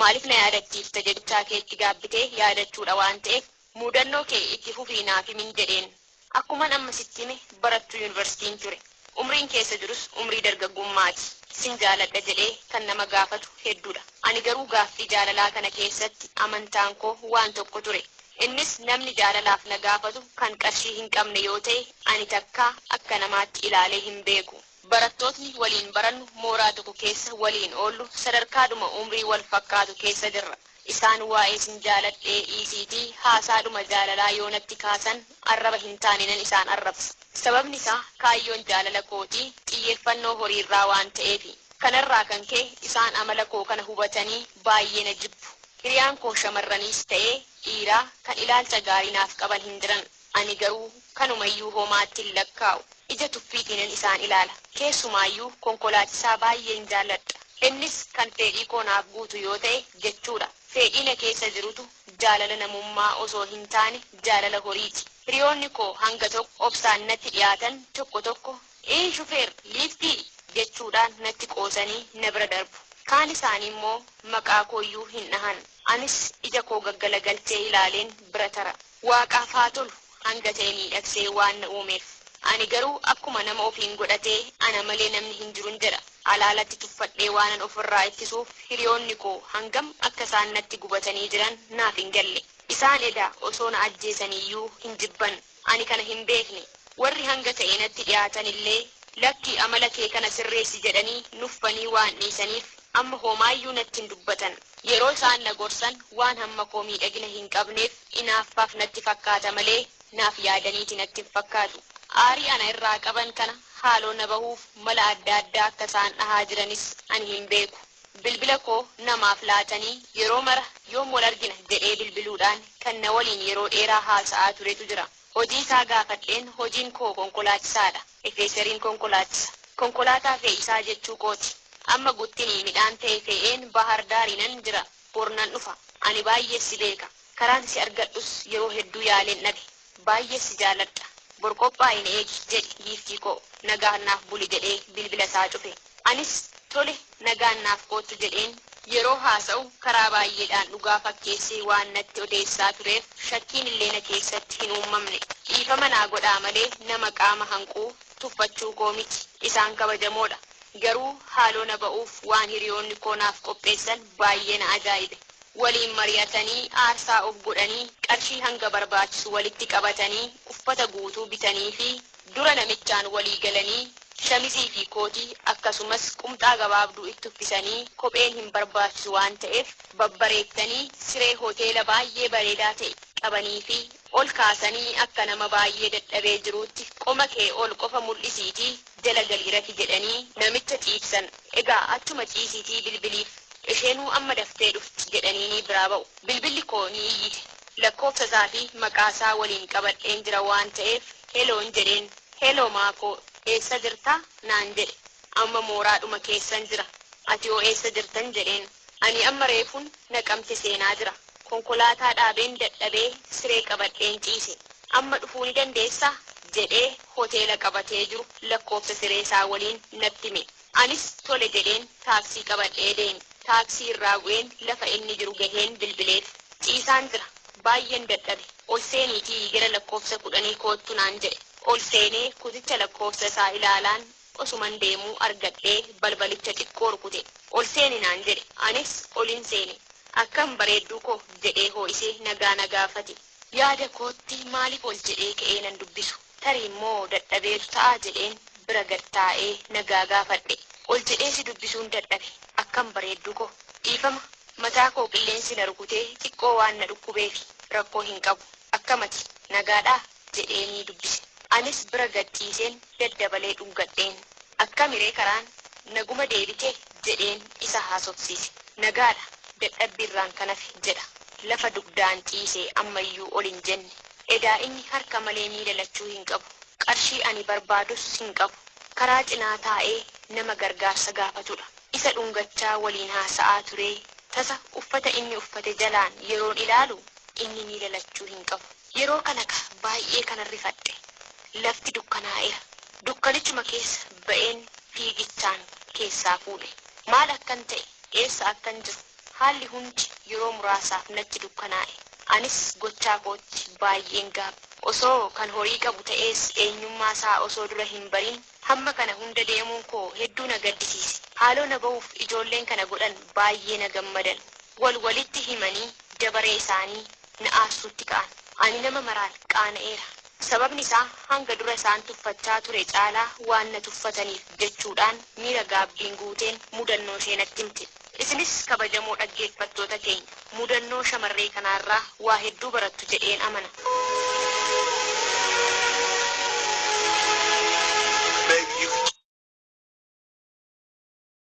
maaliif na yaadachiifta jechaa keetti gaabbitee yaadachuudha waan ta'eef mudannoo kee itti fufii naaf himin jedheen. Akkuman amma sitti hime barattuu yuunivarsiitiin ture. Umriin keessa jirus umrii dargaggummaati. Sin jaaladha jedhee kan nama gaafatu hedduudha. Ani garuu gaaffii jaalalaa kana keessatti amantaan koo waan tokko ture. Innis namni jaalalaaf na gaafatu kan qarshii hin qabne yoo ta'e ani takkaa akka namaatti ilaalee hin beeku. Barattootni waliin barannu mooraa tokko keessa waliin oollu sadarkaadhuma umrii wal fakkaatu keessa jirra. Isaan waa'ee sin jaaladhee dhiisiitii haasaadhuma jaalalaa yoo natti kaasan arraba hin taaninan isaan arrabsa. Sababni isaa kaayyoon jaalala kootii xiyyeeffannoo horiirraa waan ta'eefi. Kanarraa kan ka'e isaan amala koo kana hubatanii baay'ee na jibbu. Hiriyaan koo shamarraniis ta'ee dhiiraa kan ilaalcha gaarii naaf qaban hin jiran. Ani garuu kanumayyuu homaatti hin lakkaa'u. Ija tuffiitiin isaan ilaala. Keessumaayyuu konkolaachisaa baay'een jaalladha. Innis kan fedhii koo naaf guutu yoo ta'e jechuudha. Fedhiina keessa jirutu jaalala namummaa osoo hin taane jaalala horiiti. Hiriyoonni koo hanga tokko obsaan natti dhiyaatan tokko shufeer liiftii jechuudhaan natti qoosanii na bira darbu. Kaan isaanii immoo maqaa kooyyuu hin dhahan. Anis ija koo gaggalagalchee ilaaleen bira tara. Waaqaaf haa tolu hanga ta'e miidhagsee waan na uumeef. Ani garuu akkuma nama ofiin godhatee ana malee namni hin jirun jedha. Alaalatti tuffadhee waanan ofirraa ittisuuf hiriyoonni koo hangam akka isaan natti gubatanii jiran naaf hin galle. Isaan edaa osoo na ajjeesaniyyuu hin jibban. Ani kana hin beekne. Warri hanga ta'e natti dhiyaatan illee lakkii amala kee kana sirreessi jedhanii nuffanii waan dhiisaniif amma homaayyuu natti hin dubbatan. Yeroo isaan na gorsan waan hamma koo miidhagina hin qabneef inaaffaaf natti fakkaata malee naaf yaadaniiti natti hin fakkaatu. Aarii ana irraa qaban kana haaloo na bahuuf mala adda addaa akka isaan dhahaa jiranis ani hin beeku. Bilbila koo namaaf laatanii yeroo mara yoom wal argina jedhee bilbiluudhaan kan na waliin yeroo dheeraa haasa'aa turetu jira. Hojii isaa gaafadheen hojiin koo konkolaachisaadha. Efeeseriin konkolaachisa. Konkolaataa fe'isaa jechuu kooti. Amma guttinii midhaan ta'e fe'een Bahar Daariinan jira. Bornan dhufa. Ani baay'ee si beeka. Karaan si argadhus yeroo hedduu yaaleen dhabe. Baay'ee si jaaladha. Borqophaa'in eegi jedhi liiftii koo nagaan naaf buli jedhee bilbila isaa cufe. Anis tole nagaan naaf kootu jedheen yeroo haasa'u karaa baay'eedhaan dhugaa fakkeessee waan natti odeessaa tureef shakkiin illee na keessatti hin uumamne. Dhiifama naa godhaa malee nama qaama hanquu tuffachuu koo miti. Isaan kabajamoodha. Garuu haaloo na ba'uuf waan hiriyoonni koo naaf qopheessan baay'ee na ajaa'ibe. Waliin mari'atanii aarsaa of godhanii qarshii hanga barbaachisu walitti qabatanii uffata guutuu bitanii fi dura namichaan walii galanii shamizii fi kootii akkasumas qumxaa gabaabduu itti uffisanii kopheen hin barbaachisu waan ta'eef babbareektanii siree hoteela baay'ee bareedaa ta'e qabanii fi ol kaasanii akka nama baay'ee dadhabee jiruutti qoma kee ol qofa mul'isiitii jala galiirati jedhanii namicha ciibsan. Egaa achuma ciisiitii bilbiliif. Isheenuu amma daftee dhufti jedhanii ni biraa ba'u. Bilbilli koo ni iyyite. Lakkoofsa isaa fi maqaa isaa waliin qabadheen jira waan ta'eef heeloon jedheen. Heeloo maakoo eessa jirtaa naan jedhe. Amma mooraadhuma keessan jira. Ati hoo eessa jirtan jedheen. Ani amma reefuun naqamte seenaa jira. Konkolaataa dhaabeen dadhabee siree qabadheen ciise. Amma dhufuu ni dandeessaa jedhee hoteela qabatee jiru lakkoofsa siree isaa waliin natti hime. Anis tole jedheen taaksii qabadhee deeme. Taaksii irraa bu'een lafa inni jiru gaheen bilbileef. Ciisaan jira. Baay'een dadhabe. Ol seeniitii gara lakkoofsa 10 koottu naan jedhe. Ol seenee kuticha lakkoofsa isaa ilaalaan osuman deemuu argadhee balbalicha xiqqoo rukute. Ol seeni naan jedhe. Anis olin seene. Akkam bareedduu koo jedhee hoo'isee nagaa na gaafate. Yaada kootti maaliif ol jedhee ka'ee nan dubbisu. Tarii immoo dadhabeetu ta'a jedheen bira gad taa'ee nagaa gaafadhe. Ol jedhee si dubbisuun dadhabe. Akkam bareedduu koo. Dhiifama mataa koo qilleensi na rukutee xiqqoo waan na dhukkubeef rakkoo hin qabu. Akkamati nagaadhaa jedheenii dubbise. Anis bira gad ciiseen daddabalee dhungadheen. Akkamiree karaan naguma deebitee jedheen isa haasofsiise. Nagaadha dadhabbiirraan kanaf jedha. Lafa dugdaan ciisee ammayyuu ol hin jenne. Edaa inni harka malee miila lachuu hin qabu. Qarshii ani barbaadus hin qabu. Karaa cinaa taa'ee nama gargaarsa gaafatudha. Isa dhungachaa waliin haasa'aa ture. Tasa uffata inni uffate jalaan yeroon ilaalu inni miila lachuu hin qabu. Yeroo kana baay'ee kana rifadhe. Lafti dukkanaa'eera. Dukkanichuma keessa ba'een fiigichaan keessaa fuudhe. Maal akkan ta'e eessa akkan jiru haalli hundi yeroo muraasaaf natti dukkanaa'e. Anis gochaa kootti baay'een gaabbe. Osoo kan horii qabu ta'es eenyummaa isaa osoo dura hin barin hamma kana hunda deemuun koo hedduu na gaddisiise. Haaloo na ba'uuf ijoolleen kana godhan baay'ee na gammadan. Walitti himanii dabaree isaanii na aarsuutti ka'an. Ani nama maraan qaana'eera. Sababni isaa hanga dura isaan tuffachaa ture caalaa waan na tuffataniif jechuudhaan miira gaabbiin guuteen mudannoo ishee natti himte. Isinis kabajamoo dhaggeeffattoota keenya mudannoo shamarree kanaarraa waa hedduu barattu jedheen amana.